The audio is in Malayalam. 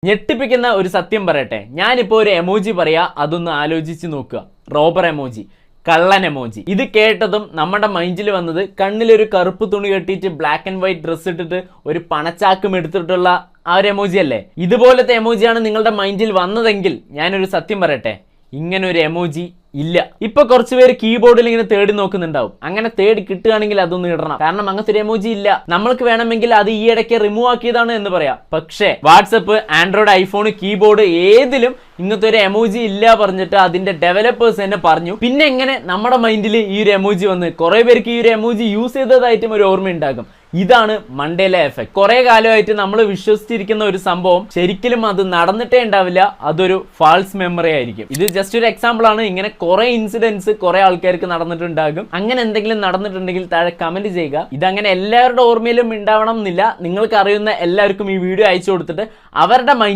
ഞെട്ടിപ്പിക്കുന്ന ഒരു സത്യം പറയട്ടെ. ഞാനിപ്പോൾ ഒരു എമോജി പറയാ, അതൊന്ന് ആലോചിച്ച് നോക്കുക. റോബർ എമോജി, കള്ളൻ എമോജി. ഇത് കേട്ടതും നമ്മുടെ മൈൻഡിൽ വന്നത് കണ്ണിലൊരു കറുപ്പ് തുണി കെട്ടിയിട്ട് ബ്ലാക്ക് ആൻഡ് വൈറ്റ് ഡ്രസ്സ് ഇട്ടിട്ട് ഒരു പണച്ചാക്കും എടുത്തിട്ടുള്ള ആ ഒരു എമോജി അല്ലേ? ഇതുപോലത്തെ എമോജിയാണ് നിങ്ങളുടെ മൈൻഡിൽ വന്നതെങ്കിൽ ഞാനൊരു സത്യം പറയട്ടെ, ഇങ്ങനെ ഒരു എമോജി ഇല്ല. ഇപ്പൊ കുറച്ച് പേര് കീബോർഡിൽ ഇങ്ങനെ തേടി നോക്കുന്നുണ്ടാവും. അങ്ങനെ തേടി കിട്ടുകയാണെങ്കിൽ അതൊന്നും ഇടണം. കാരണം അങ്ങനത്തെ ഒരു എമോജി ഇല്ല. നമ്മൾക്ക് വേണമെങ്കിൽ അത് ഈ ഇടയ്ക്ക് റിമൂവ് ആക്കിയതാണ് എന്ന് പറയാം. പക്ഷേ വാട്സപ്പ്, ആൻഡ്രോയിഡ്, ഐഫോൺ, കീബോർഡ് ഏതിലും ഇങ്ങനത്തെ ഒരു എമോജി ഇല്ല പറഞ്ഞിട്ട് അതിന്റെ ഡെവലപ്പേഴ്സ് തന്നെ പറഞ്ഞു. പിന്നെ എങ്ങനെ നമ്മുടെ മൈൻഡിൽ ഈ ഒരു എമോജി വന്ന്? കുറെ പേർക്ക് ഈ ഒരു എമോജി യൂസ് ചെയ്തതായിട്ടും ഒരു ഓർമ്മ ഉണ്ടാകും. ഇതാണ് മണ്ടേല എഫക്ട്. കുറെ കാലമായിട്ട് നമ്മൾ വിശ്വസിച്ചിരിക്കുന്ന ഒരു സംഭവം ശരിക്കും അത് നടന്നിട്ടേ ഉണ്ടാവില്ല. അതൊരു ഫാൾസ് മെമ്മറി ആയിരിക്കും. ഇത് ജസ്റ്റ് ഒരു എക്സാമ്പിൾ ആണ്. ഇങ്ങനെ കുറെ ഇൻസിഡൻസ് കുറെ ആൾക്കാർക്ക് നടന്നിട്ടുണ്ടാകും. അങ്ങനെ എന്തെങ്കിലും നടന്നിട്ടുണ്ടെങ്കിൽ താഴെ കമന്റ് ചെയ്യുക. ഇതങ്ങനെ എല്ലാവരുടെ ഓർമ്മയിലും ഉണ്ടാവണം എന്നില്ല. നിങ്ങൾക്ക് അറിയുന്ന എല്ലാവർക്കും ഈ വീഡിയോ അയച്ചു കൊടുത്തിട്ട് അവരുടെ